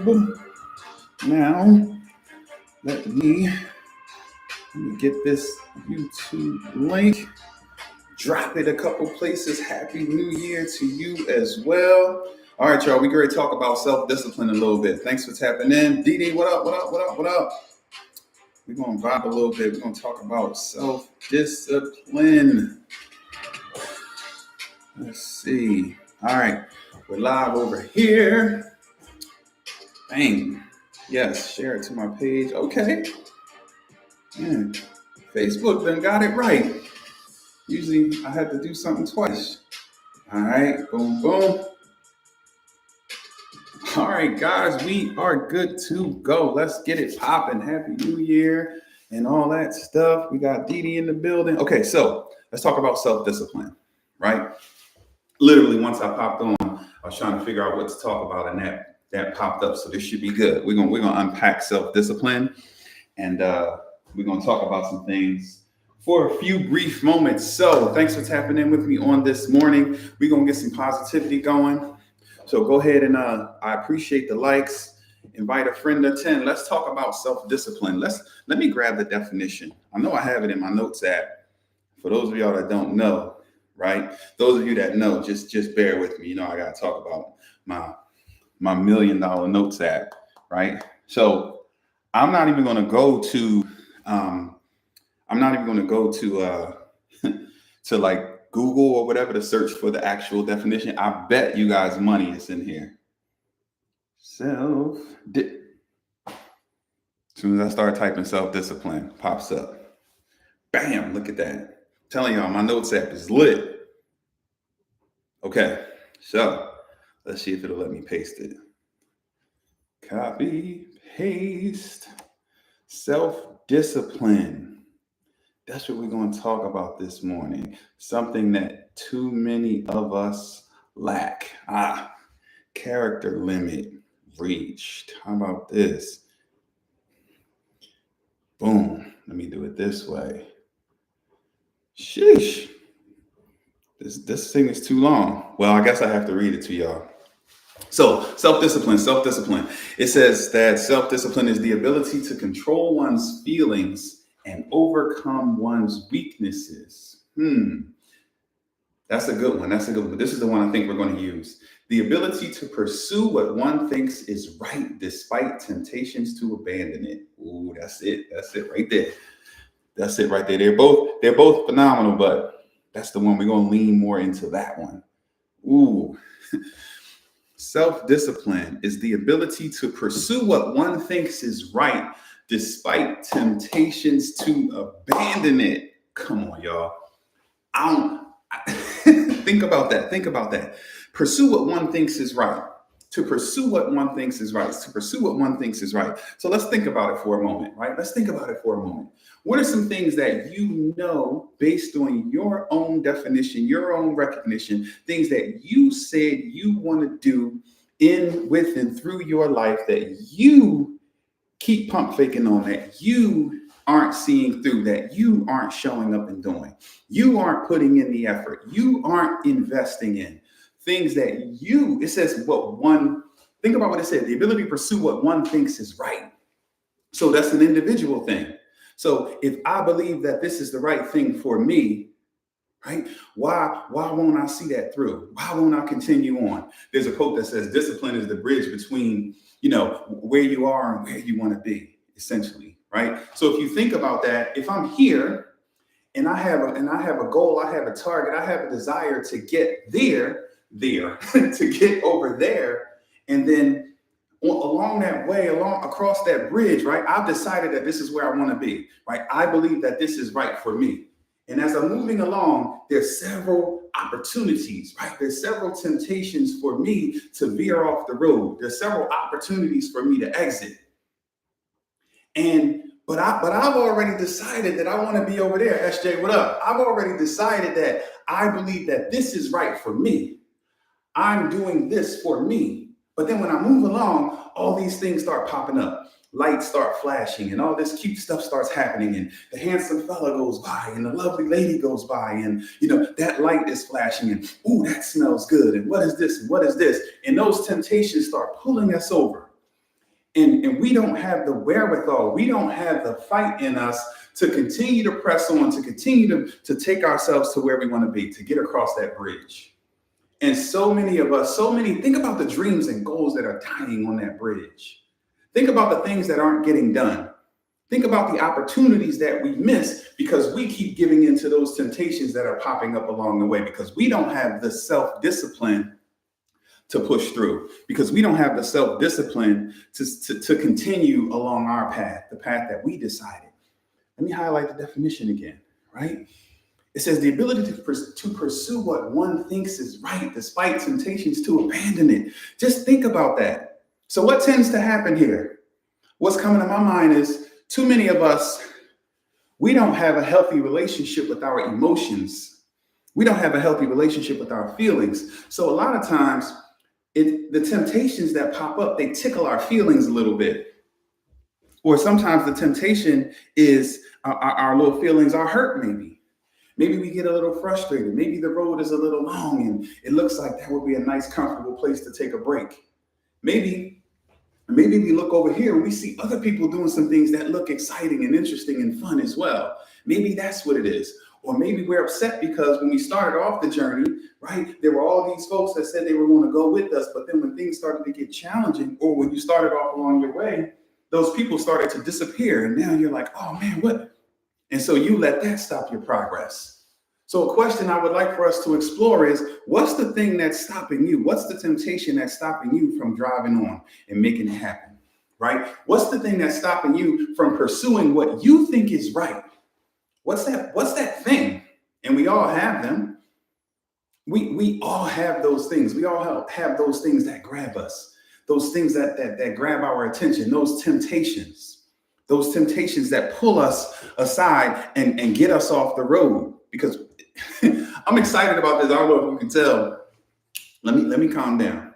boom. Now, let me get this YouTube link, drop it a couple places. Happy New Year to you as well. All right, y'all, we going to talk about self-discipline a little bit. Thanks for tapping in. Dee, what up, what up, what up, what up? We're going to vibe a little bit. We're going to talk about self-discipline. Let's see. All right, we're live over here. Bang. Yes, share it to my page. Okay. Man, Facebook done got it right. Usually I had to do something twice. All right, boom, boom. All right, guys, we are good to go. Let's get it popping. Happy New Year and all that stuff. We got Dee in the building. Okay, so let's talk about self-discipline, right? Literally, once I popped on, I was trying to figure out what to talk about, and that popped up. So this should be good. We're gonna unpack self-discipline, and we're gonna talk about some things for a few brief moments. So thanks for tapping in with me on this morning. We're gonna get some positivity going. So go ahead and I appreciate the likes. Invite a friend or 10. Let's talk about self-discipline. Let me grab the definition. I know I have it in my notes app. For those of y'all that don't know, right? Those of you that know, just bear with me. You know, I gotta talk about my $1 million notes app, right? So I'm not even gonna go to to like Google or whatever to search for the actual definition. I bet you guys money is in here. As soon as I start typing self-discipline, pops up. Bam, look at that. I'm telling y'all, my notes app is lit. Okay, so let's see if it'll let me paste it. Copy, paste, self-discipline. That's what we're going to talk about this morning. Something that too many of us lack. Character limit reached. How about this? Boom. Let me do it this way. Sheesh. This thing is too long. Well, I guess I have to read it to y'all. So self-discipline. It says that self-discipline is the ability to control one's feelings and overcome one's weaknesses. That's a good one. This is the one I think we're going to use. The ability to pursue what one thinks is right despite temptations to abandon it. Ooh, that's it right there. That's it right there. They're both phenomenal, but that's the one we're going to lean more into that one. Ooh. Self-discipline is the ability to pursue what one thinks is right despite temptations to abandon it. Come on, y'all. Think about that. Pursue what one thinks is right. To pursue what one thinks is right. So let's think about it for a moment, right? What are some things that you know based on your own definition, your own recognition, things that you said you want to do in, with, and through your life that you keep pump faking on, that you aren't seeing through, that you aren't showing up and doing? You aren't putting in the effort. You aren't investing in things that it says think about what it said, the ability to pursue what one thinks is right. So that's an individual thing. So if I believe that this is the right thing for me, right? Why won't I see that through? Why won't I continue on? There's a quote that says discipline is the bridge between, where you are and where you want to be, essentially, right? So if you think about that, if I'm here and I have a goal, I have a target, I have a desire to get there, to get over there, and then along that way, across that bridge, right? I've decided that this is where I want to be, right? I believe that this is right for me. And as I'm moving along, there's several opportunities, right? There's several temptations for me to veer off the road. There's several opportunities for me to exit. But I've already decided that I want to be over there. SJ, what up? I've already decided that I believe that this is right for me. I'm doing this for me. But then when I move along, all these things start popping up. Lights start flashing and all this cute stuff starts happening, and the handsome fella goes by and the lovely lady goes by, and that light is flashing, and ooh, that smells good, and what is this, and those temptations start pulling us over. And we don't have the wherewithal, we don't have the fight in us to continue to press on, to continue to take ourselves to where we want to be, to get across that bridge. And so many of us, think about the dreams and goals that are dying on that bridge. Think about the things that aren't getting done. Think about the opportunities that we miss because we keep giving into those temptations that are popping up along the way, because we don't have the self-discipline to push through, because we don't have the self-discipline to continue along our path, the path that we decided. Let me highlight the definition again, right? It says the ability to pursue what one thinks is right despite temptations to abandon it. Just think about that. So what tends to happen here? What's coming to my mind is too many of us, we don't have a healthy relationship with our emotions. We don't have a healthy relationship with our feelings. So a lot of times, the temptations that pop up, they tickle our feelings a little bit. Or sometimes the temptation is our little feelings are hurt, maybe. Maybe we get a little frustrated. Maybe the road is a little long and it looks like that would be a nice, comfortable place to take a break. Maybe we look over here and we see other people doing some things that look exciting and interesting and fun as well. Maybe that's what it is. Or maybe we're upset because when we started off the journey, right, there were all these folks that said they were going to go with us. But then when things started to get challenging, or when you started off along your way, those people started to disappear. And now you're like, oh man, what? And so you let that stop your progress. So a question I would like for us to explore is, what's the thing that's stopping you? What's the temptation that's stopping you from driving on and making it happen, right? What's the thing that's stopping you from pursuing what you think is right? What's that thing? And we all have them. We all have those things. We all have those things that grab us, those things that grab our attention, those temptations that pull us aside and get us off the road. Because I'm excited about this. I don't know if you can tell. Let me calm down.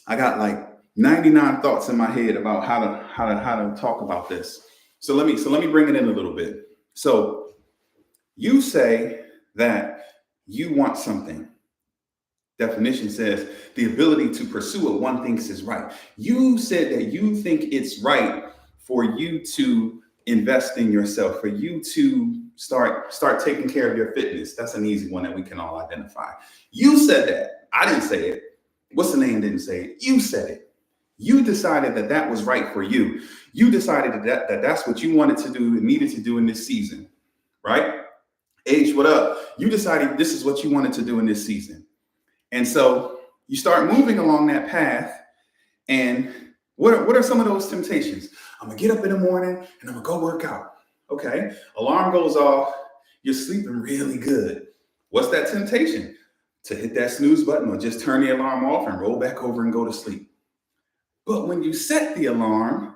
I got like 99 thoughts in my head about how to talk about this. So let me bring it in a little bit. So you say that you want something. Definition says the ability to pursue what one thinks is right. You said that you think it's right for you to invest in yourself, for you to start taking care of your fitness. That's an easy one that we can all identify. You said that. I didn't say it. What's the name didn't say it? You said it. You decided that was right for you. You decided that that's what you wanted to do and needed to do in this season, right? H, what up? You decided this is what you wanted to do in this season. And so you start moving along that path. And what are some of those temptations? I'm going to get up in the morning and I'm going to go work out. Okay. Alarm goes off. You're sleeping really good. What's that temptation? To hit that snooze button or just turn the alarm off and roll back over and go to sleep. But when you set the alarm,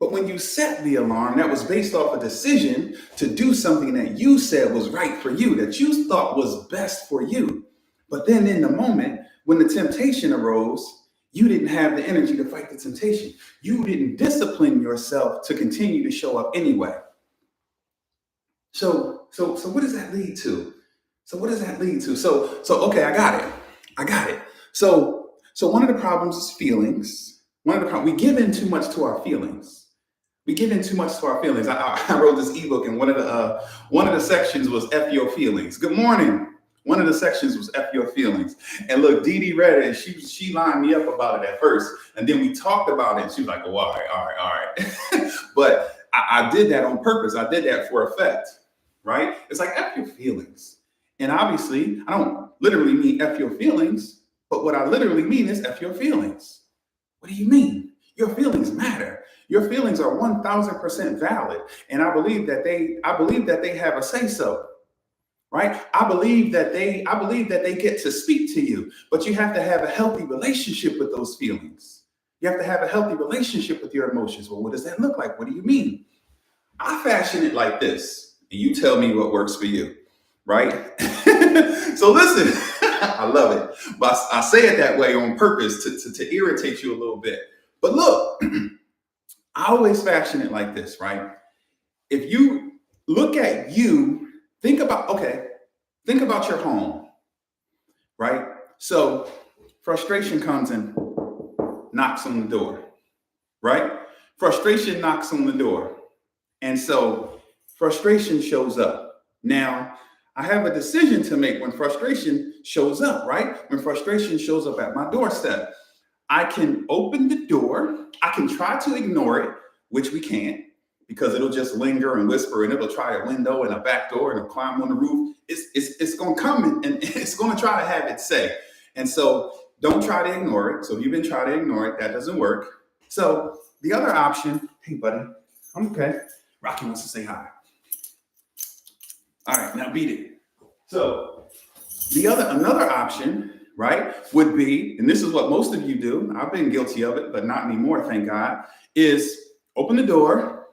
that was based off a decision to do something that you said was right for you, that you thought was best for you. But then in the moment, when the temptation arose, you didn't have the energy to fight the temptation. You didn't discipline yourself to continue to show up anyway. So what does that lead to? So okay, I got it. So one of the problems is feelings. We give in too much to our feelings. I wrote this ebook, and one of the sections was F your feelings. Good morning. One of the sections was F your feelings. And look, Dee Dee read it, and she lined me up about it at first. And then we talked about it, and she was like, oh, all right. But I did that on purpose. I did that for effect, right? It's like F your feelings. And obviously, I don't literally mean F your feelings, but what I literally mean is F your feelings. What do you mean? Your feelings matter. Your feelings are 1000% valid. And I believe that they have a say so. Right? I believe that they get to speak to you, but you have to have a healthy relationship with those feelings. You have to have a healthy relationship with your emotions. Well, what does that look like? What do you mean? I fashion it like this, and you tell me what works for you, right? So listen, I love it, but I say it that way on purpose to irritate you a little bit. But look, I always fashion it like this, right? If you look at you, think about your home, right? So frustration comes in. knocks on the door, right? Frustration knocks on the door. And so frustration shows up. Now, I have a decision to make when frustration shows up, right? When frustration shows up at my doorstep, I can open the door. I can try to ignore it, which we can't because it'll just linger and whisper and it'll try a window and a back door and it'll climb on the roof. It's going to come and it's going to try to have its say. And so don't try to ignore it. So if you've been trying to ignore it, that doesn't work. So the other option, hey, buddy, I'm okay. Rocky wants to say hi. All right, now beat it. So another option, right, would be, and this is what most of you do, I've been guilty of it, but not anymore, thank God, is open the door,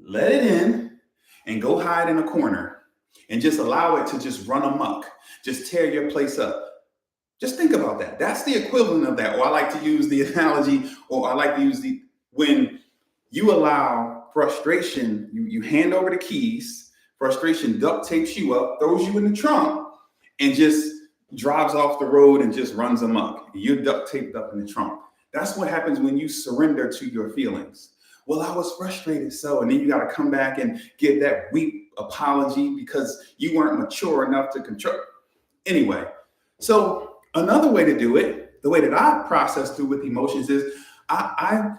let it in, and go hide in a corner and just allow it to just run amok, just tear your place up. Just think about that. That's the equivalent of that. Or I like to use the analogy, or I like to use when you allow frustration, you hand over the keys, frustration duct tapes you up, throws you in the trunk, and just drives off the road and just runs amok. You're duct taped up in the trunk. That's what happens when you surrender to your feelings. Well, I was frustrated, so, and then you got to come back and give that weak apology because you weren't mature enough to control. Anyway, so another way to do it, the way that I process through with emotions is I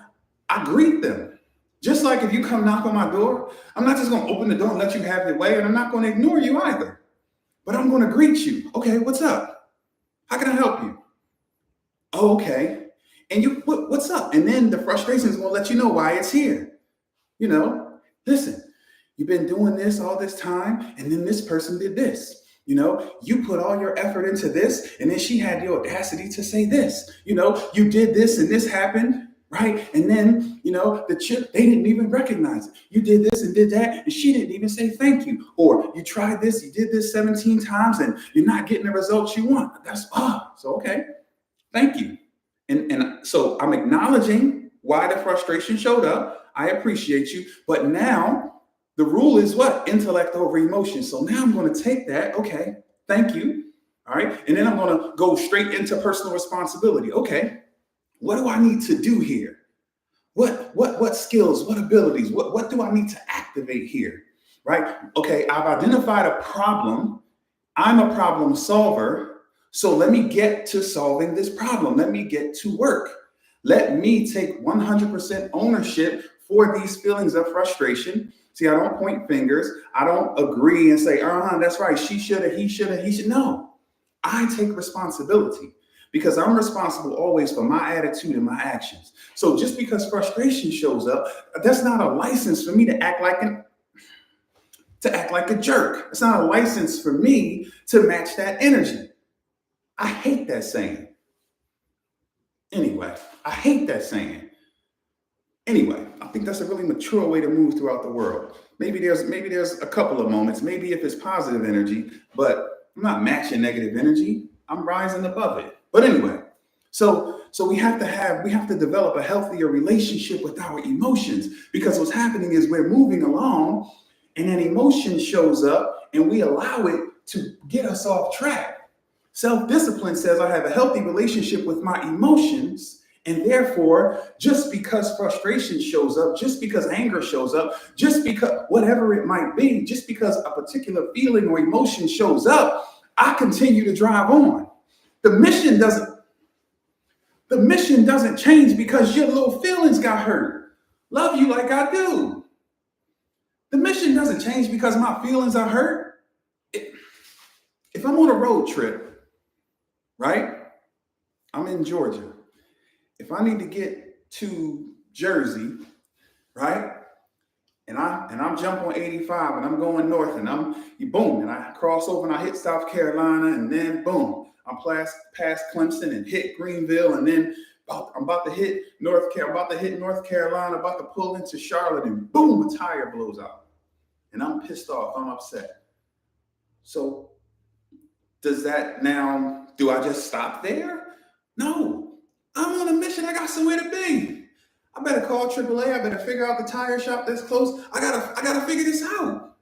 greet them. Just like if you come knock on my door, I'm not just going to open the door and let you have your way, and I'm not going to ignore you either. But I'm going to greet you. Okay, what's up? How can I help you? Oh, okay. And you, what's up? And then the frustration is going to let you know why it's here. You know, listen, you've been doing this all this time, and then this person did this. You know, you put all your effort into this, and then she had the audacity to say this. You know, you did this and this happened, right? And then, you know, the chip, they didn't even recognize it. You did this and did that, and she didn't even say thank you. Or you tried this, you did this 17 times, and you're not getting the results you want. That's, so okay, thank you. And so I'm acknowledging why the frustration showed up. I appreciate you. But now the rule is what? Intellect over emotion. So now I'm going to take that. Okay, thank you. All right. And then I'm going to go straight into personal responsibility. Okay, what do I need to do here? What skills, what abilities, what do I need to activate here? Right? Okay, I've identified a problem. I'm a problem solver. So let me get to solving this problem. Let me get to work. Let me take 100% ownership for these feelings of frustration. See, I don't point fingers. I don't agree and say, that's right. She should have, he should have, he should. No, I take responsibility because I'm responsible always for my attitude and my actions. So just because frustration shows up, that's not a license for me to act like a jerk. It's not a license for me to match that energy. I hate that saying. Anyway, I hate that saying. Anyway, I think that's a really mature way to move throughout the world. Maybe there's a couple of moments, maybe if it's positive energy, but I'm not matching negative energy. I'm rising above it. But anyway, so we have to develop a healthier relationship with our emotions, because what's happening is we're moving along and an emotion shows up and we allow it to get us off track. Self-discipline says I have a healthy relationship with my emotions, and therefore, just because frustration shows up, just because anger shows up, just because whatever it might be, just because a particular feeling or emotion shows up, I continue to drive on. The mission doesn't change because your little feelings got hurt. Love you like I do. The mission doesn't change because my feelings are hurt. If I'm on a road trip, right? I'm in Georgia. If I need to get to Jersey, right? And I'm jump on 85 and I'm going north and boom, and I cross over and I hit South Carolina and then boom, I'm past Clemson and hit Greenville and then I'm about to hit North Carolina, about to pull into Charlotte and boom, a tire blows out. And I'm pissed off, I'm upset. So do I just stop there? No, I'm on a mission. I got somewhere to be. I better call AAA. I better figure out the tire shop that's close. I gotta figure this out.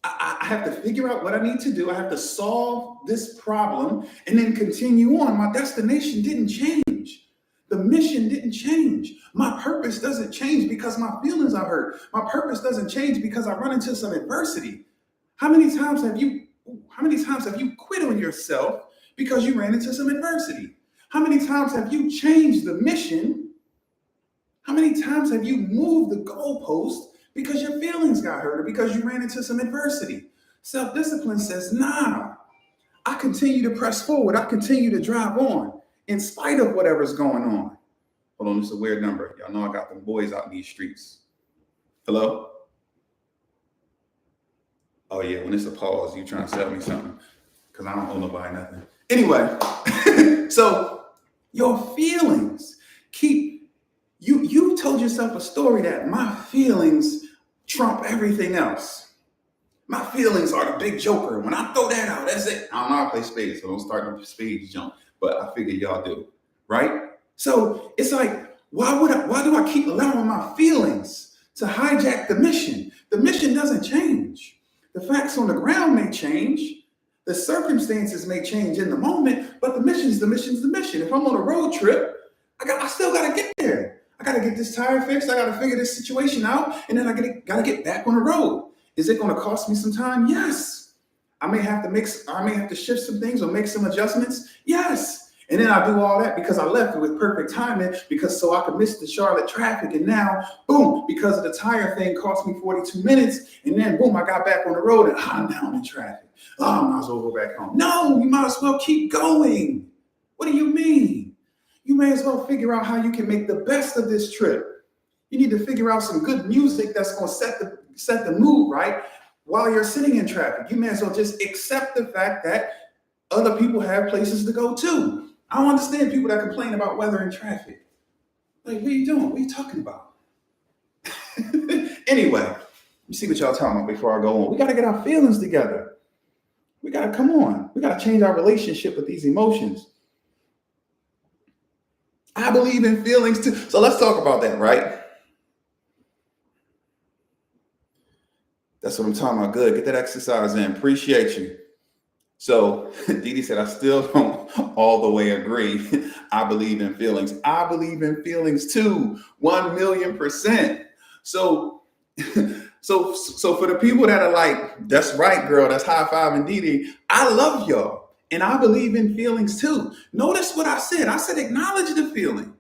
I have to figure out what I need to do. I have to solve this problem and then continue on. My destination didn't change. The mission didn't change. My purpose doesn't change because my feelings are hurt. My purpose doesn't change because I run into some adversity. How many times have you quit on yourself because you ran into some adversity? How many times have you changed the mission? How many times have you moved the goalpost because your feelings got hurt or because you ran into some adversity? Self-discipline says, nah, I continue to press forward. I continue to drive on in spite of whatever's going on. Hold on, this is a weird number. Y'all know I got them boys out in these streets. Hello? Oh yeah, when it's a pause, you trying to sell me something because I don't owe nobody nothing. Anyway, so your feelings keep, you told yourself a story that my feelings trump everything else. My feelings are the big joker. When I throw that out, that's it. I don't know how to play spades, so don't start the spades jump. But I figure y'all do, right? So it's like, why do I keep allowing my feelings to hijack the mission? The mission doesn't change. The facts on the ground may change. The circumstances may change in the moment, but the mission's the mission. If I'm on a road trip, I still gotta get there. I gotta get this tire fixed. I gotta figure this situation out, and then I gotta get back on the road. Is it gonna cost me some time? Yes. I may have to shift some things or make some adjustments. Yes. And then I do all that because I left it with perfect timing so I could miss the Charlotte traffic. And now, boom, because of the tire thing cost me 42 minutes. And then boom, I got back on the road and I'm down in traffic. Oh, I might as well go back home. No, you might as well keep going. What do you mean? You may as well figure out how you can make the best of this trip. You need to figure out some good music that's going to set the mood right. While you're sitting in traffic, you may as well just accept the fact that other people have places to go to. I don't understand people that complain about weather and traffic. Like, what are you doing? What are you talking about? Anyway, let me see what y'all talking about before I go on. We got to get our feelings together. We got to come on. We got to change our relationship with these emotions. I believe in feelings too. So let's talk about that, right? That's what I'm talking about. Good. Get that exercise in. Appreciate you. So Didi said, I still don't all the way agree. I believe in feelings. I believe in feelings too. 1,000,000%. So for the people that are like, that's right, girl, that's high fiving Didi. I love y'all. And I believe in feelings too. Notice what I said. I said, acknowledge the feeling.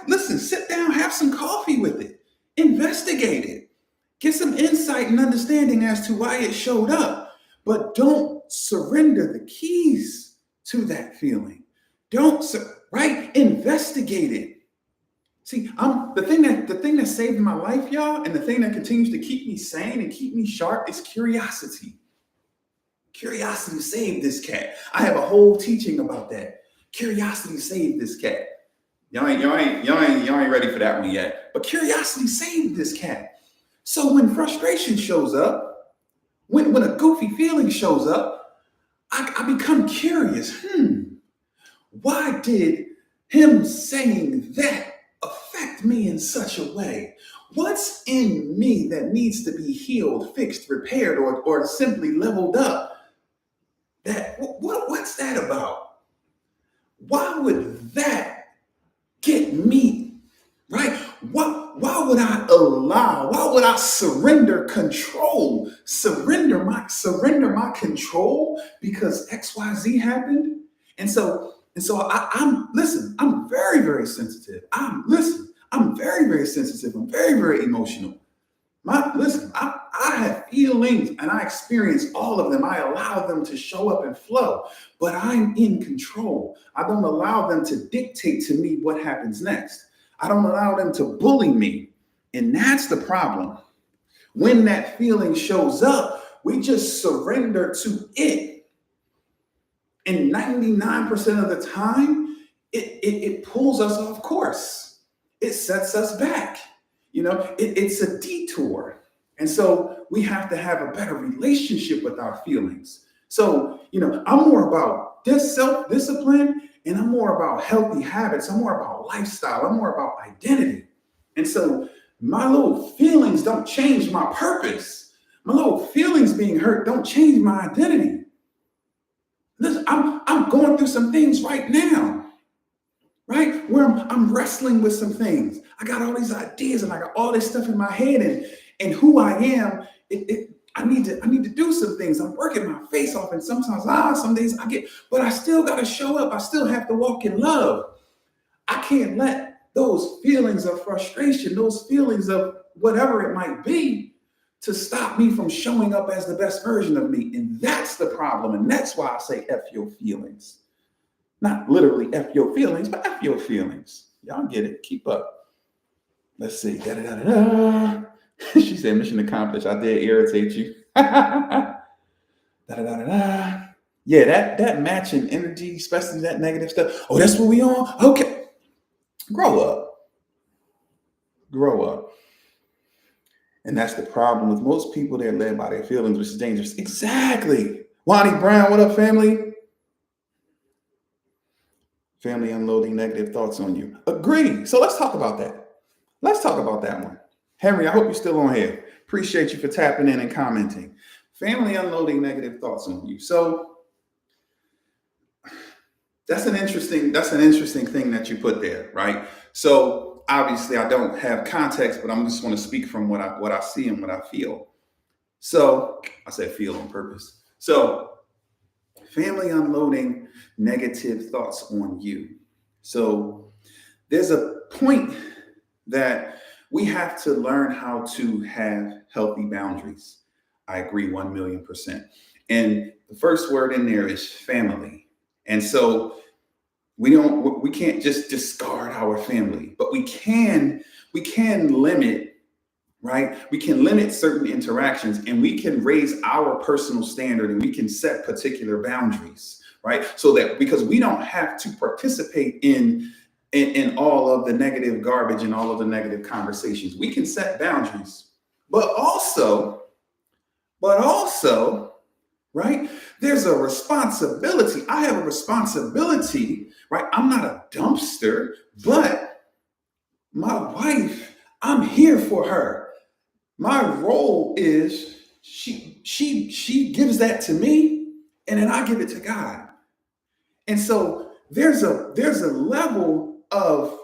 Listen, sit down, have some coffee with it. Investigate it. Get some insight and understanding as to why it showed up, but don't surrender the keys to that feeling. Investigate it. See, the thing that saved my life, y'all, and the thing that continues to keep me sane and keep me sharp is curiosity. Curiosity saved this cat. I have a whole teaching about that. Curiosity saved this cat. Y'all ain't ready for that one yet. But curiosity saved this cat. So when frustration shows up, when a goofy feeling shows up, I become curious. Why did him saying that affect me in such a way? What's in me that needs to be healed, fixed, repaired, or simply leveled up? What's that about? Why would that get me, right? Why would I surrender control? Surrender my control because XYZ happened? And so I'm very, very sensitive. I'm very, very sensitive. I'm very, very emotional. I have feelings and I experience all of them. I allow them to show up and flow, but I'm in control. I don't allow them to dictate to me what happens next. I don't allow them to bully me. And that's the problem. When that feeling shows up, we just surrender to it. And 99% of the time, it pulls us off course. It sets us back. It's a detour. And so we have to have a better relationship with our feelings. So, I'm more about this self-discipline and I'm more about healthy habits. I'm more about lifestyle. I'm more about identity. And so my little feelings don't change my purpose. My little feelings being hurt don't change my identity. Listen, I'm going through some things right now, right? where I'm wrestling with some things. I got all these ideas and I got all this stuff in my head, and who I am, I need to do some things. I'm working my face off, and sometimes some days but I still got to show up. I still have to walk in love. I can't let those feelings of frustration, those feelings of whatever it might be, to stop me from showing up as the best version of me. And that's the problem. And that's why I say F your feelings. Not literally F your feelings, but F your feelings. Y'all get it. Keep up. Let's see. Da, da, da, da, da. She said, mission accomplished. I did irritate you. Da, da, da, da, da. Yeah, that matching energy, especially that negative stuff. Oh, that's what we on? Okay. Grow up. Grow up. And that's the problem with most people. They're led by their feelings, which is dangerous. Exactly. Lonnie Brown, what up, family? Family unloading negative thoughts on you. Agree. So let's talk about that. Let's talk about that one. Henry, I hope you're still on here. Appreciate you for tapping in and commenting. Family unloading negative thoughts on you. So that's an interesting thing that you put there, right? So obviously I don't have context, but I'm just want to speak from what I see and what I feel. So I said feel on purpose. So family unloading negative thoughts on you. So there's a point that we have to learn how to have healthy boundaries. I agree 1,000,000%. And the first word in there is family. And so we can't just discard our family, but we can limit, right? We can limit certain interactions, and we can raise our personal standard, and we can set particular boundaries, right? So that, because we don't have to participate in all of the negative garbage and all of the negative conversations. We can set boundaries, but also, right? There's a responsibility. I have a responsibility, right? I'm not a dumpster, but my wife, I'm here for her. My role is she gives that to me, and then I give it to God. And so there's a level of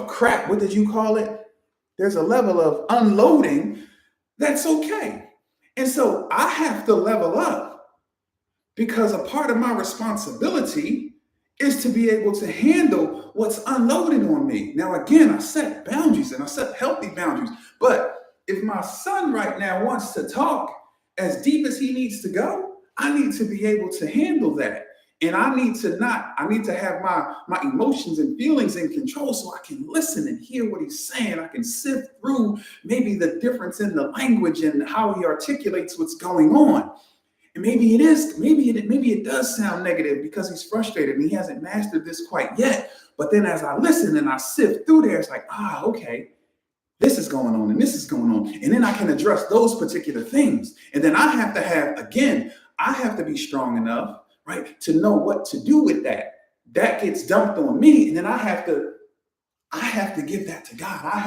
crap. What did you call it? There's a level of unloading that's okay. And so I have to level up, because a part of my responsibility is to be able to handle what's unloaded on me. Now, again, I set boundaries, and I set healthy boundaries. But if my son right now wants to talk as deep as he needs to go, I need to be able to handle that. And I need to have my emotions and feelings in control, so I can listen and hear what he's saying. I can sift through maybe the difference in the language and how he articulates what's going on. And maybe it does sound negative because he's frustrated and he hasn't mastered this quite yet. But then as I listen and I sift through there, it's like, okay, this is going on and this is going on. And then I can address those particular things. And then I have to be strong enough, right, to know what to do with that. That gets dumped on me, and then I have to give that to God. I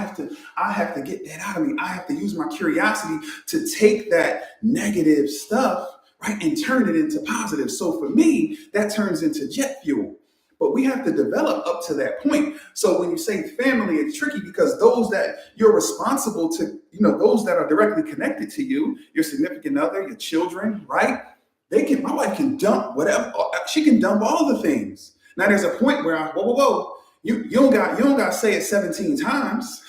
have to get that out of me. I have to use my curiosity to take that negative stuff, right, and turn it into positive. So for me, that turns into jet fuel. But we have to develop up to that point. So when you say family, it's tricky, because those that you're responsible to, those that are directly connected to you, your significant other, your children, right? My wife can dump whatever. She can dump all the things. Now there's a point where whoa. You don't got to say it 17 times,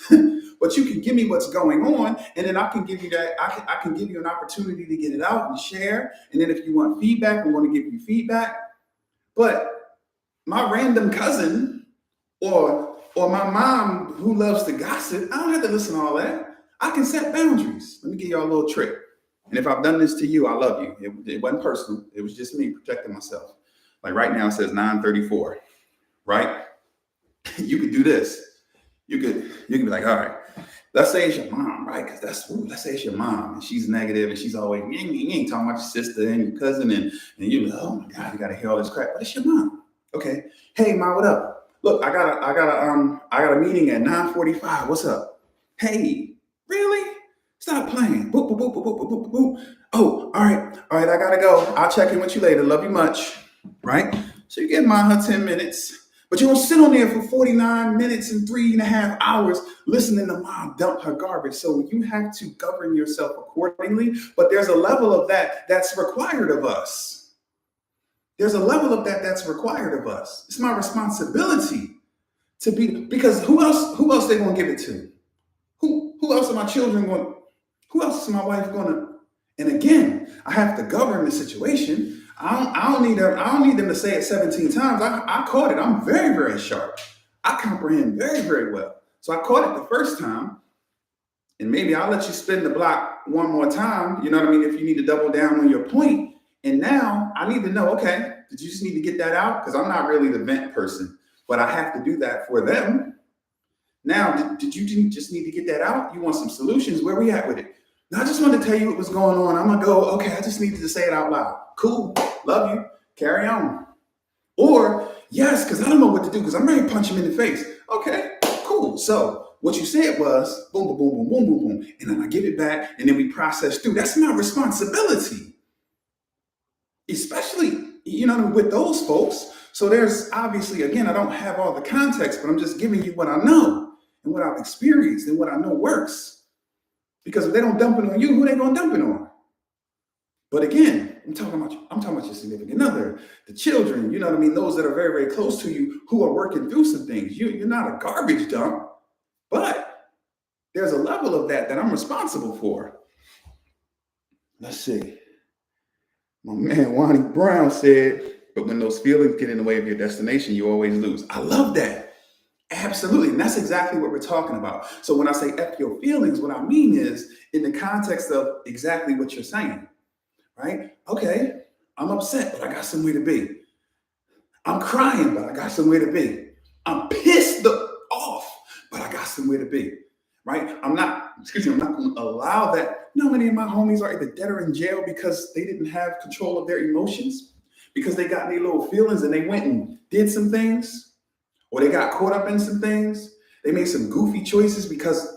but you can give me what's going on, and then I can give you that. I can give you an opportunity to get it out and share. And then if you want feedback, I'm going to give you feedback. But my random cousin or my mom who loves to gossip, I don't have to listen to all that. I can set boundaries. Let me give y'all a little trick. And if I've done this to you, I love you. It wasn't personal. It was just me protecting myself. Like right now it says 9:34, right? You could do this. You could be like, all right, let's say it's your mom, right? Because let's say it's your mom and she's negative and she's always talking about your sister and your cousin, and you're like, oh my God, you gotta hear all this crap. But it's your mom. Okay. Hey, Ma, what up? Look, I got a meeting at 9:45. What's up? Hey, really? Stop playing. Boop, boop, boop, boop, boop, boop, boop, boop. Oh, all right, I gotta go. I'll check in with you later. Love you much. Right? So you give Ma her 10 minutes. But you don't sit on there for 49 minutes and 3.5 hours listening to mom dump her garbage. So you have to govern yourself accordingly. But there's a level of that that's required of us. There's a level of that that's required of us. It's my responsibility to be, because who else they gonna give it to? Who else are my children going? Who else is my wife gonna? And again, I have to govern the situation. I don't need them to say it 17 times. I caught it. I'm very, very sharp. I comprehend very, very well. So I caught it the first time, and maybe I'll let you spin the block one more time. You know what I mean? If you need to double down on your point. And now I need to know, okay, did you just need to get that out? Because I'm not really the vent person, but I have to do that for them. Now, did you just need to get that out? You want some solutions? Where we at with it? Now, I just wanted to tell you what was going on. I'm going to go, okay, I just needed to say it out loud. Cool. Love you. Carry on. Or, yes, because I don't know what to do because I'm ready to punch him in the face. Okay, cool. So what you said was boom, boom, boom, boom, boom, boom, boom. And then I give it back and then we process through. That's my responsibility. Especially, with those folks. So there's obviously, again, I don't have all the context, but I'm just giving you what I know and what I've experienced and what I know works. Because if they don't dump it on you, who they gonna dump it on? But again, I'm talking about your significant other, the children, you know what I mean? Those that are very, very close to you who are working through some things. You're not a garbage dump, but there's a level of that I'm responsible for. Let's see. My man, Wani Brown said, but when those feelings get in the way of your destination, you always lose. I love that. Absolutely. And that's exactly what we're talking about. So when I say F your feelings, what I mean is in the context of exactly what you're saying, right? Okay, I'm upset, but I got somewhere to be. I'm crying, but I got somewhere to be. I'm pissed off, but I got somewhere to be, right? I'm not going to allow that. You know, many of my homies are either dead or in jail because they didn't have control of their emotions, because they got their little feelings and they went and did some things. Or they got caught up in some things. They made some goofy choices because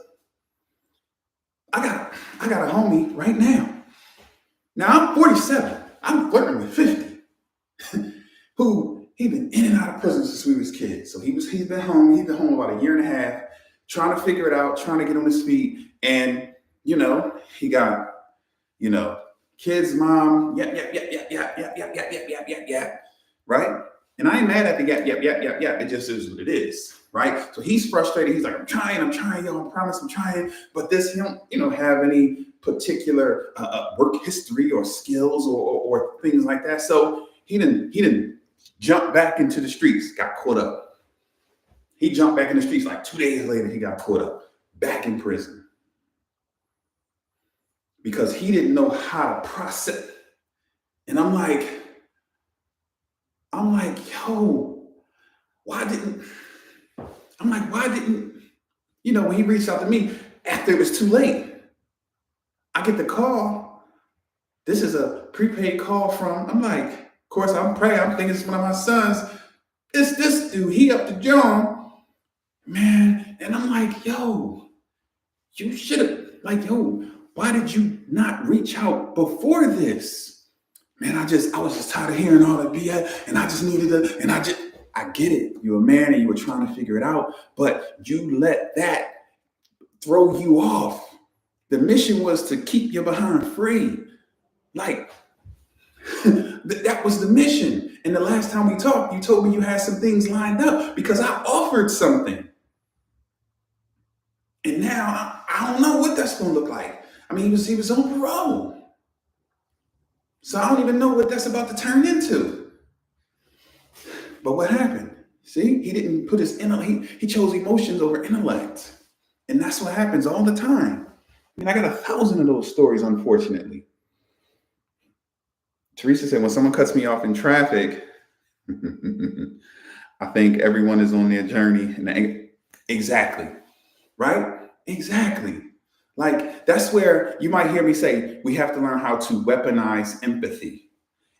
I got a homie right now. Now I'm 47. I'm flirting with 50. Who he been in and out of prison since we was kids. So he's been home. He's been home about 1.5 years, trying to figure it out, trying to get on his feet. And he got kids, mom, yap, right? And I ain't mad at the yap. It just is what it is, right? So he's frustrated. He's like, I'm trying, yo, I promise I'm trying. But this, he don't, have any particular work history or skills or things like that. So he didn't jump back into the streets, got caught up. He jumped back in the streets like 2 days later, he got caught up, back in prison. Because he didn't know how to process. And I'm like, yo, why didn't, when he reached out to me after it was too late, I get the call. This is a prepaid call from, I'm like, of course, I'm praying. I'm thinking it's one of my sons. It's this dude. He up to John, man. And I'm like, yo, you should have, why did you not reach out before this? Man, I was just tired of hearing all that BS, and I just needed to, I get it. You're a man and you were trying to figure it out, but you let that throw you off. The mission was to keep your behind free. Like, that was the mission. And the last time we talked, you told me you had some things lined up because I offered something. And now I don't know what that's going to look like. I mean, he was on parole. So I don't even know what that's about to turn into. But what happened? See, he didn't put his he chose emotions over intellect. And that's what happens all the time. I mean, I got 1,000 of those stories, unfortunately. Teresa said, when someone cuts me off in traffic, I think everyone is on their journey. And exactly. Right? Exactly. Like, that's where you might hear me say, we have to learn how to weaponize empathy.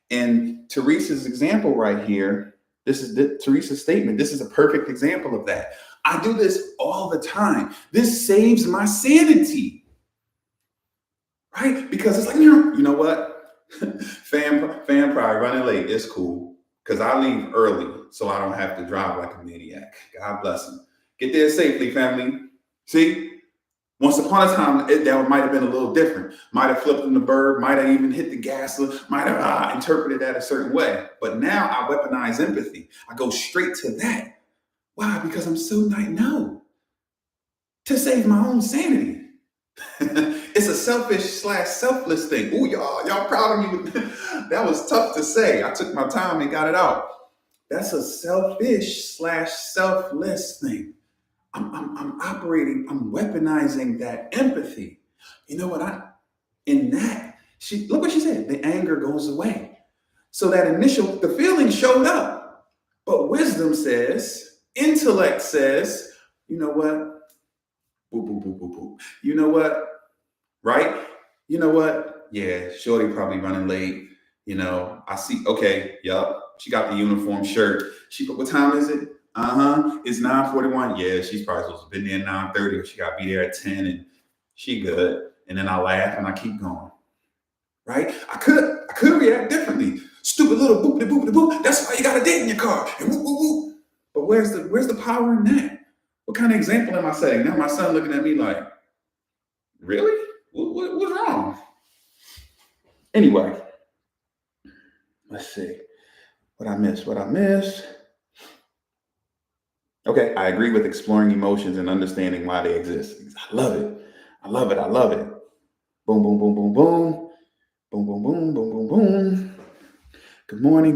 And Teresa's example right here, this is Teresa's statement. This is a perfect example of that. I do this all the time. This saves my sanity. Right? Because it's like, you know what? Fam probably running late. It's cool. Because I leave early so I don't have to drive like a maniac. God bless him. Get there safely, family. See? Once upon a time, that might have been a little different. Might have flipped in the bird, might have even hit the gas, might have interpreted that a certain way. But now I weaponize empathy. I go straight to that. Why? Because I'm so no. To save my own sanity. It's a selfish/selfless thing. Ooh, y'all proud of me? That was tough to say. I took my time and got it out. That's a selfish/selfless thing. I'm operating, I'm weaponizing that empathy. You know what? Look what she said. The anger goes away. So the feeling showed up. But wisdom says, intellect says, you know what? Boop, boop, boop, boop, boop. You know what? Right? You know what? Yeah, shorty probably running late. I see. Okay, yup. She got the uniform shirt. What time is it? It's 9:41. Yeah, she's probably supposed to have been there at 9:30, or she got to be there at 10, and she good. And then I laugh and I keep going. Right? I could react differently. Stupid little boop de boop de boop. That's why you got a date in your car. And whoop, whoop, whoop. But where's the power in that? What kind of example am I setting? Now my son looking at me like, really? What's wrong? Anyway, let's see. What I miss? Okay, I agree with exploring emotions and understanding why they exist. I love it. Boom, boom, boom, boom, boom. Boom, boom, boom, boom, boom, boom. Good morning.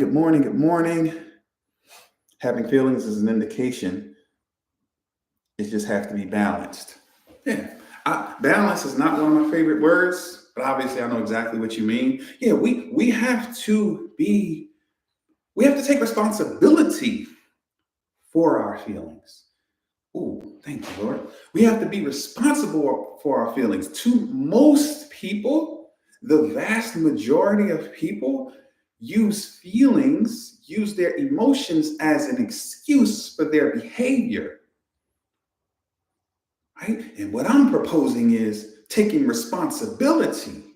Having feelings is an indication. It just has to be balanced. Yeah. Balance is not one of my favorite words, but obviously I know exactly what you mean. Yeah, we have to take responsibility for our feelings. Ooh, thank you, Lord. We have to be responsible for our feelings. To most people, the vast majority of people use their emotions as an excuse for their behavior. Right? And what I'm proposing is taking responsibility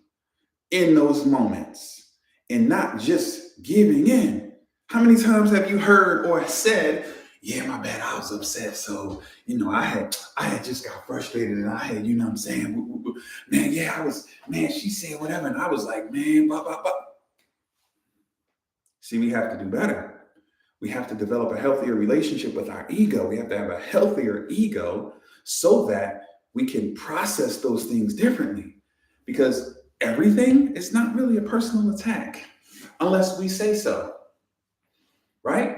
in those moments and not just giving in. How many times have you heard or said, yeah, my bad, I was upset. So, I had just got frustrated and I had, what I'm saying? Man, she said whatever. And I was like, man, blah, blah, blah. See, we have to do better. We have to develop a healthier relationship with our ego. We have to have a healthier ego so that we can process those things differently. Because everything is not really a personal attack unless we say so. Right?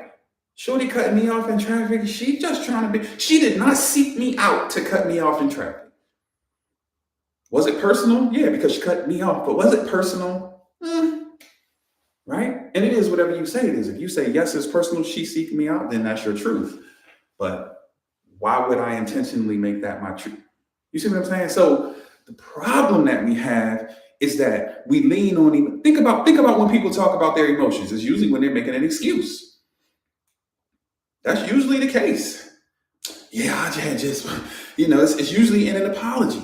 Shorty cutting me off in traffic. She did not seek me out to cut me off in traffic. Was it personal? Yeah, because she cut me off. But was it personal? Right? And it is whatever you say it is. If you say, yes, it's personal, she seeked me out, then that's your truth. But why would I intentionally make that my truth? You see what I'm saying? So the problem that we have is that we lean on, think about when people talk about their emotions. It's usually when they're making an excuse. That's usually the case. Yeah, I just it's usually in an apology,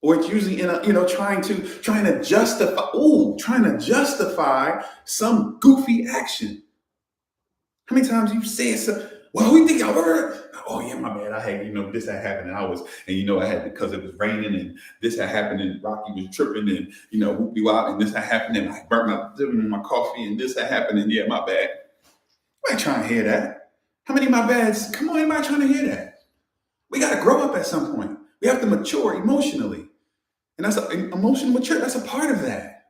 or it's usually in a, trying to justify some goofy action. How many times you said so? Well, we think y'all heard. Oh yeah, my bad. I had, this had happened, and I had because it was raining, and this had happened, and Rocky was tripping, and whoopie wop, and this had happened, and I burnt my coffee, and this had happened, and yeah, my bad. I ain't trying to hear that. How many of my bads? Come on, anybody trying to hear that? We got to grow up at some point. We have to mature emotionally. And that's emotional mature. That's a part of that.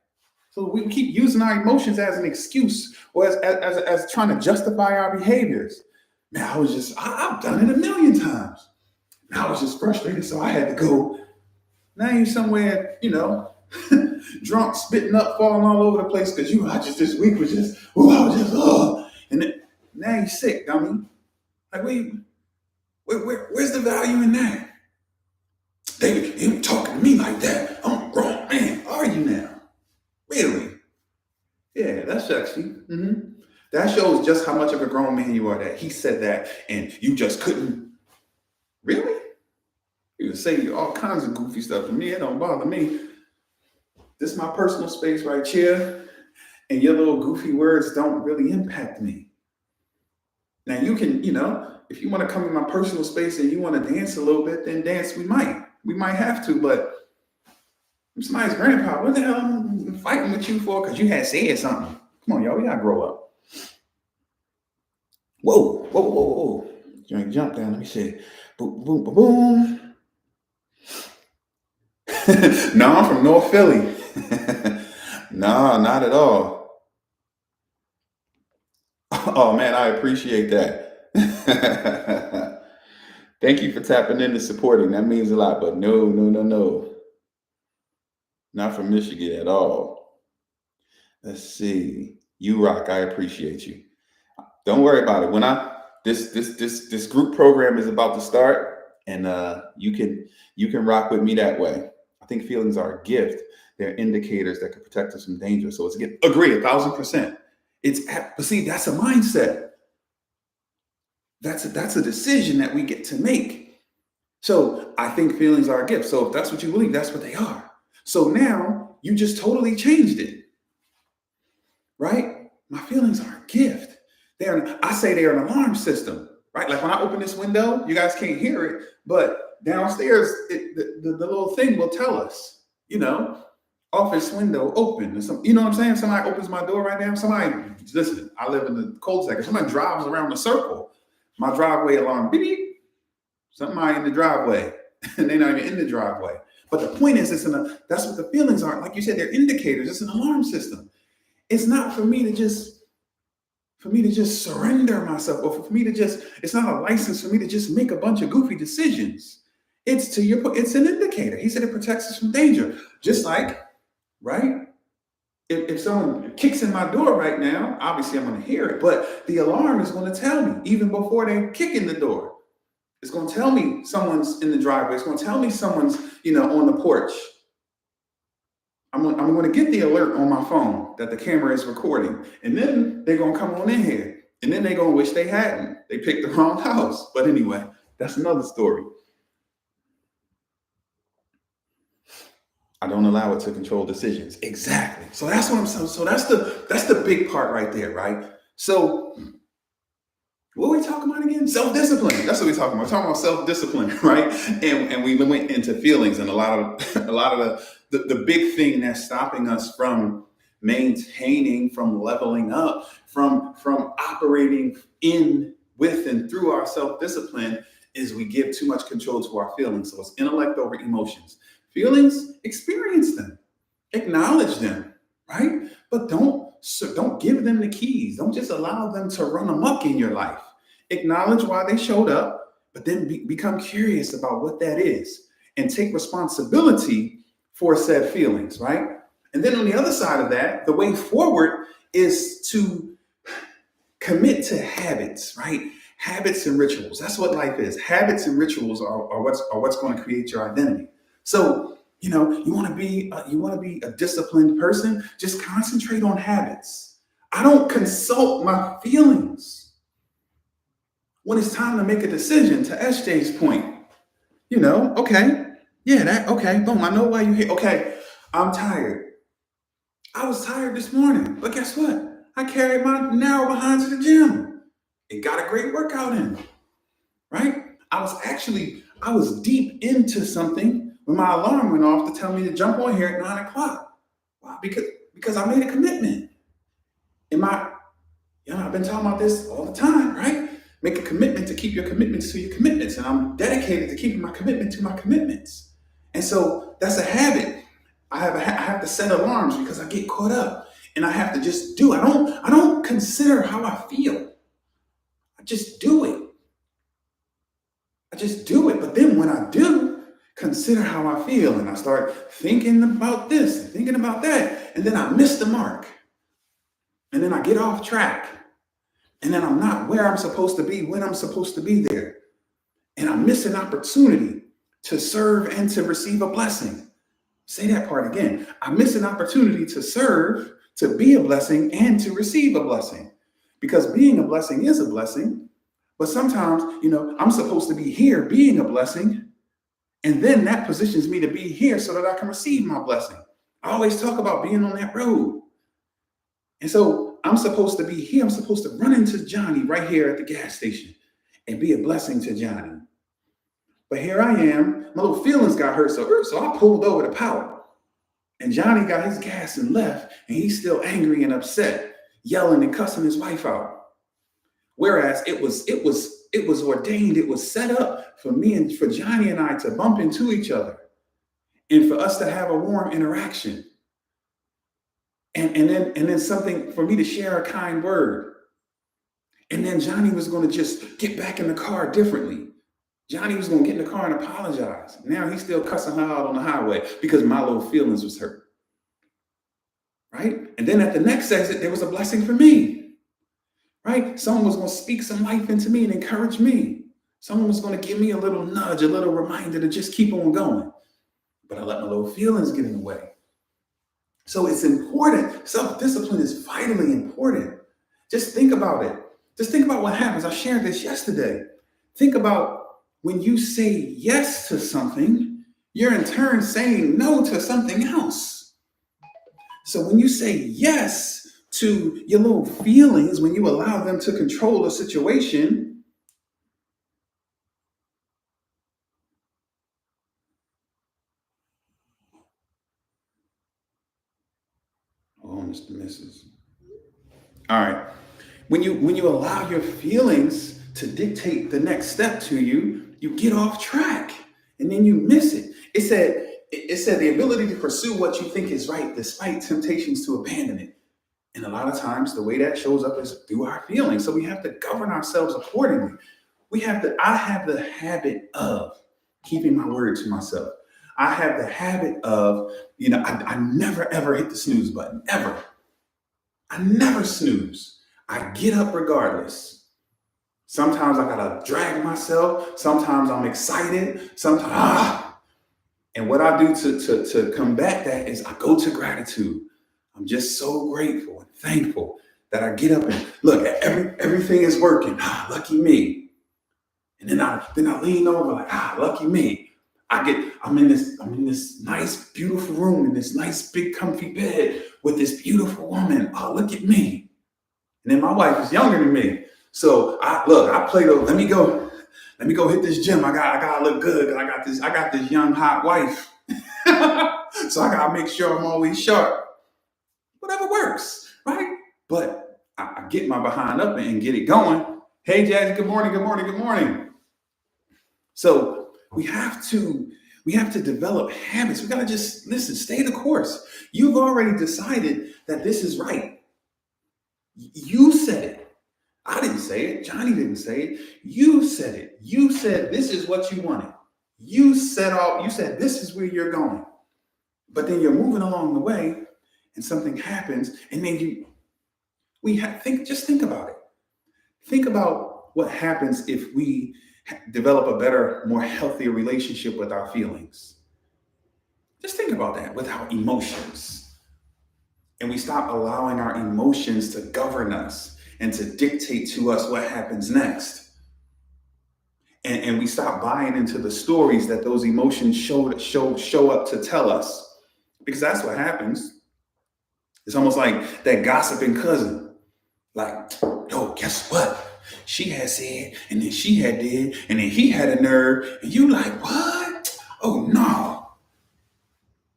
So we keep using our emotions as an excuse or as trying to justify our behaviors. Man, I've done it a million times. I was just frustrated, so I had to go. Now you're somewhere, drunk, spitting up, falling all over the place because this week was just, and then, now you're sick, dummy. Like, where's the value in that? David, you ain't talking to me like that. I'm a grown man. Are you now? Really? Yeah, that's sexy. Mm-hmm. That shows just how much of a grown man you are, that he said that and you just couldn't. Really? You would say all kinds of goofy stuff to me. It don't bother me. This is my personal space right here. And your little goofy words don't really impact me. Now you can, if you want to come in my personal space and you want to dance a little bit, then dance. We might have to, but I'm somebody's grandpa. What the hell am I fighting with you for? Because you had said something. Come on, y'all. We gotta grow up. Whoa, whoa, whoa, whoa. Jump down. Let me see. Boom, boom, boom, boom. No, I'm from North Philly. No, not at all. Oh man, I appreciate that. Thank you for tapping in and supporting. That means a lot. But no, no, no, no. Not from Michigan at all. Let's see. You rock. I appreciate you. Don't worry about it. When this group program is about to start, and you can rock with me that way. I think feelings are a gift. They're indicators that can protect us from danger. So it's agree 1,000%. But see, that's a mindset. That's a decision that we get to make. So I think feelings are a gift. So if that's what you believe, that's what they are. So now you just totally changed it, right? My feelings are a gift. I say they're an alarm system, right? Like when I open this window, you guys can't hear it, but downstairs, the little thing will tell us, office window open. You know what I'm saying? Somebody opens my door right now. Listen, I live in the cul-de-sac. Somebody drives around the circle. My driveway alarm, beep, beep. Somebody in the driveway, and they're not even in the driveway. But the point is, that's what the feelings are. Like you said, they're indicators. It's an alarm system. It's not for me to just surrender myself, or for me to it's not a license for me to just make a bunch of goofy decisions. It's an indicator. He said it protects us from danger. Just like, right? If someone kicks in my door right now, obviously I'm going to hear it, but the alarm is going to tell me even before they kick in the door. It's going to tell me someone's in the driveway. It's going to tell me someone's, on the porch. I'm going to get the alert on my phone that the camera is recording. And then they're going to come on in here. And then they're going to wish they hadn't. They picked the wrong house. But anyway, that's another story. I don't allow it to control decisions. Exactly. So that's what I'm saying. So that's the big part right there, right? So what are we talking about again? Self-discipline. That's what we're talking about. We're talking about self-discipline, right? And we went into feelings, and a lot of the big thing that's stopping us from maintaining, from leveling up, from operating in, with, and through our self-discipline is we give too much control to our feelings. So it's intellect over emotions. Feelings, experience them, acknowledge them, right? But don't give them the keys. Don't just allow them to run amok in your life. Acknowledge why they showed up, but then become curious about what that is and take responsibility for said feelings, right? And then on the other side of that, the way forward is to commit to habits, right? Habits and rituals. That's what life is. Habits and rituals are what's going to create your identity. So, you want to be a disciplined person, just concentrate on habits. I don't consult my feelings when it's time to make a decision. To SJ's point, okay, yeah, okay, boom, I know why you're here. Okay, I'm tired. I was tired this morning, but guess what? I carried my narrow behind to the gym. It got a great workout in, right? I was deep into something when my alarm went off to tell me to jump on here at 9 o'clock. Why? Because I made a commitment. I've been talking about this all the time, right? Make a commitment to keep your commitments to your commitments. And I'm dedicated to keeping my commitment to my commitments. And so that's a habit. I have to set alarms because I get caught up and I have to just do it. I don't consider how I feel. I just do it. But then when I do consider how I feel and I start thinking about this and thinking about that, and then I miss the mark. And then I get off track. And then I'm not where I'm supposed to be when I'm supposed to be there. And I miss an opportunity to serve and to receive a blessing. Say that part again. I miss an opportunity to serve, to be a blessing, and to receive a blessing. Because being a blessing is a blessing. But sometimes, I'm supposed to be here being a blessing. And then that positions me to be here so that I can receive my blessing. I always talk about being on that road. And so I'm supposed to be here. I'm supposed to run into Johnny right here at the gas station and be a blessing to Johnny. But here I am. My little feelings got hurt, so I pulled over to power. And Johnny got his gas and left, and he's still angry and upset, yelling and cussing his wife out. Whereas it was ordained, it was set up for me and for Johnny and I to bump into each other and for us to have a warm interaction. And then something for me to share a kind word. And then Johnny was going to just get back in the car differently. Johnny was going to get in the car and apologize. Now he's still cussing her out on the highway because my little feelings was hurt. Right? And then at the next exit, there was a blessing for me. Right? Someone was going to speak some life into me and encourage me. Someone was going to give me a little nudge, a little reminder to just keep on going. But I let my little feelings get in the way. So it's important. Self-discipline is vitally important. Just think about it. Just think about what happens. I shared this yesterday. Think about when you say yes to something, you're in turn saying no to something else. So when you say yes to your little feelings, when you allow them to control a situation, oh, Mr. Mrs. All right. When you allow your feelings to dictate the next step to you, you get off track and then you miss it. It said the ability to pursue what you think is right despite temptations to abandon it. And a lot of times the way that shows up is through our feelings. So we have to govern ourselves accordingly. I have the habit of keeping my word to myself. I have the habit of, I never ever hit the snooze button, ever. I never snooze. I get up regardless. Sometimes I gotta drag myself. Sometimes I'm excited. Sometimes, And what I do to combat that is I go to gratitude. I'm just so grateful and thankful that I get up and look, everything is working. Lucky me. And then I lean over like, lucky me. I'm in this nice, beautiful room in this nice, big, comfy bed with this beautiful woman. Oh, look at me. And then my wife is younger than me. So I play let me go hit this gym. I gotta look good because I got this young, hot wife. So I gotta make sure I'm always sharp. Whatever works, right? But I get my behind up and get it going. Hey, Jazzy, good morning, good morning, good morning. So we have to develop habits. We gotta just listen, stay the course. You've already decided that this is right. You said it. I didn't say it. Johnny didn't say it. You said it. You said this is what you wanted. You said this is where you're going. But then you're moving along the way and something happens and then just think about it. Think about what happens if we develop a better, more healthier relationship with our feelings. Just think about that with our emotions. And we stop allowing our emotions to govern us and to dictate to us what happens next. And we stop buying into the stories that those emotions show up to tell us. Because that's what happens. It's almost like that gossiping cousin. Like, yo, guess what? She had said, and then she had did, and then he had a nerve, and you like, what? Oh no.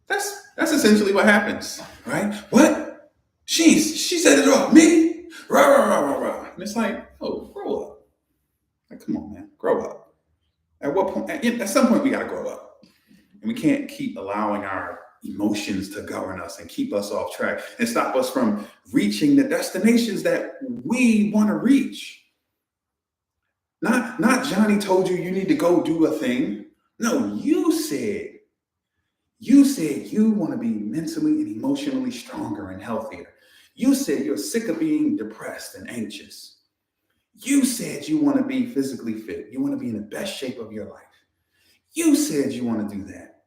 That's essentially what happens, right? What? She said it all. Me? Rah, rah, rah, rah, rah. And it's like, oh, grow up. Like, come on, man, grow up. At what point? At some point, we got to grow up. And we can't keep allowing our emotions to govern us and keep us off track and stop us from reaching the destinations that we want to reach. Not Johnny told you need to go do a thing. No, you said you want to be mentally and emotionally stronger and healthier. You said you're sick of being depressed and anxious. You said you want to be physically fit. You want to be in the best shape of your life. You said you want to do that.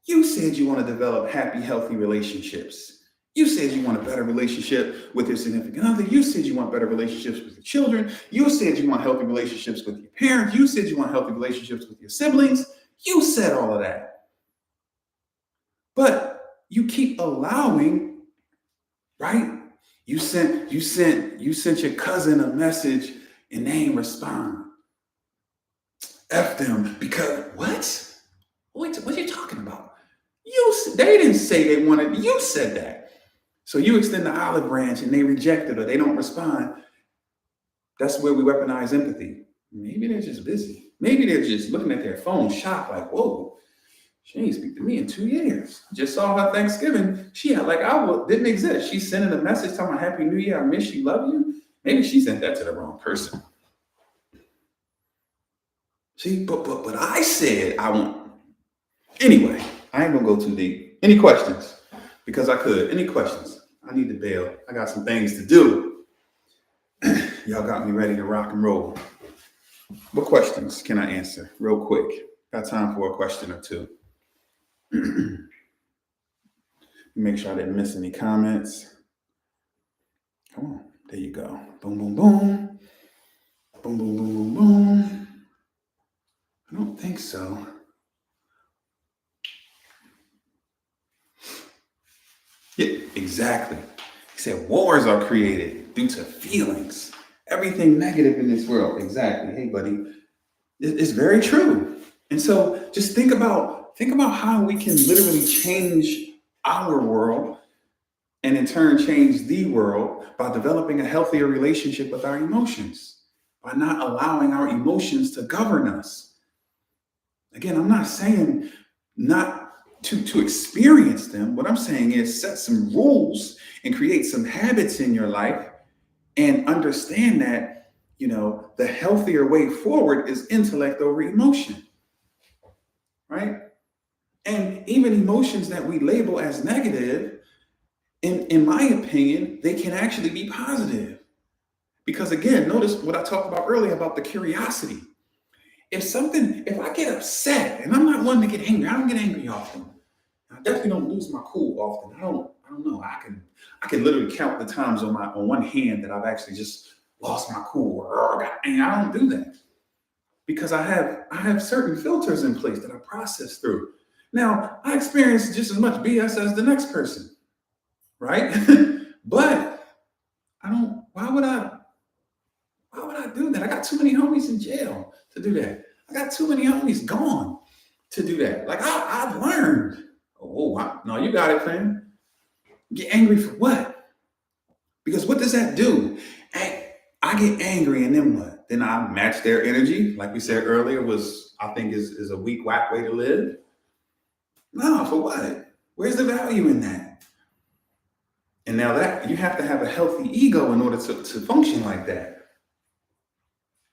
You said you want to develop happy, healthy relationships. You said you want a better relationship with your significant other. You said you want better relationships with your children. You said you want healthy relationships with your parents. You said you want healthy relationships with your siblings. You said all of that. But you keep allowing, right? You sent your cousin a message and they ain't respond. F them because what? What are you talking about? They didn't say they wanted. You said that. So you extend the olive branch and they reject it or they don't respond. That's where we weaponize empathy. Maybe they're just busy. Maybe they're just looking at their phone, shocked, like, whoa, she ain't speak to me in 2 years. Just saw her Thanksgiving. She had like didn't exist. She's sending a message telling me Happy New Year, I miss you, love you. Maybe she sent that to the wrong person. See, but I said I want. Anyway, I ain't gonna go too deep. Any questions? Because I could. Any questions? I need to bail. I got some things to do. Y'all got me ready to rock and roll. What questions can I answer real quick? Got time for a question or two. Make sure I didn't miss any comments. Come on, there you go. Boom, boom, boom. Boom, boom, boom, boom, boom. I don't think so. Yeah, exactly. He said wars are created due to feelings. Everything negative in this world. Exactly. Hey, buddy. It's very true. And so just think about how we can literally change our world and in turn change the world by developing a healthier relationship with our emotions, by not allowing our emotions to govern us. Again, I'm not saying not to experience them. What I'm saying is set some rules and create some habits in your life and understand that, the healthier way forward is intellect over emotion, right? And even emotions that we label as negative, in my opinion, they can actually be positive. Because again, notice what I talked about earlier about the curiosity. If I get upset, and I'm not one to get angry, I don't get angry often. I definitely don't lose my cool often. I don't know. I can literally count the times on one hand that I've actually just lost my cool or got angry. I don't do that because I have certain filters in place that I process through. Now, I experience just as much BS as the next person, right? But I don't. Why would I do that? I got too many homies in jail to do that. I got too many homies gone to do that. Like I've learned. Oh, wow. No, you got it, fam. Get angry for what? Because what does that do? I get angry and then what? Then I match their energy, like we said earlier, I think is a weak, whack way to live. No, for what? Where's the value in that? And now that you have to have a healthy ego in order to function like that.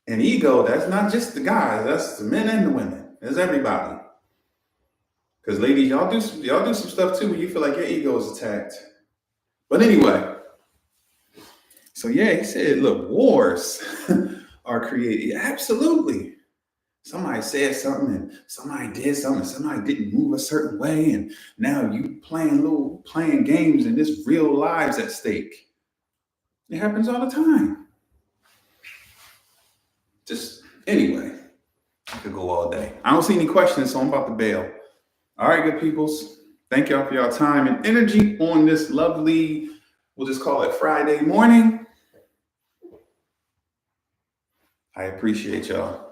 And ego, that's not just the guys, that's the men and the women. That's everybody. Because ladies, y'all do some stuff too when you feel like your ego is attacked. But anyway, so yeah, he said, look, wars are created. Absolutely. Somebody said something and somebody did something, and somebody didn't move a certain way, and now you playing games and this real lives at stake. It happens all the time. Just anyway, I could go all day. I don't see any questions, so I'm about to bail. All right, good peoples. Thank y'all for your time and energy on this lovely, we'll just call it Friday morning. I appreciate y'all.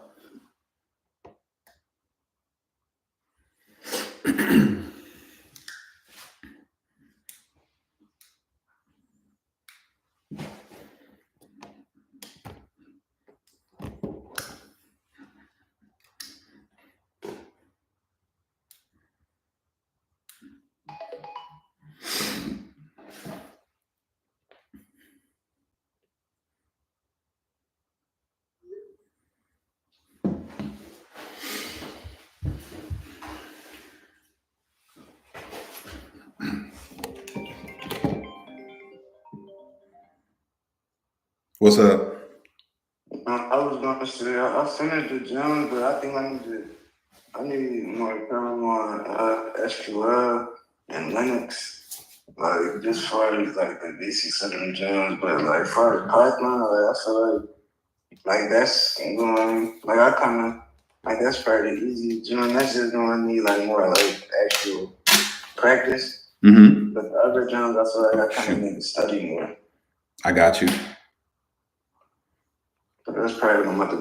What's up? I was gonna say I finished the gym, but I think I need more time on SQL and Linux. Like just far as like the basics of them gyms, but like far as Python, like I feel like that's going like I kinda like that's probably the easiest gym. That's just gonna need like more like actual practice. Mm-hmm. But the other gyms I feel like I kinda need to study more. I got you. That's probably what I'm about to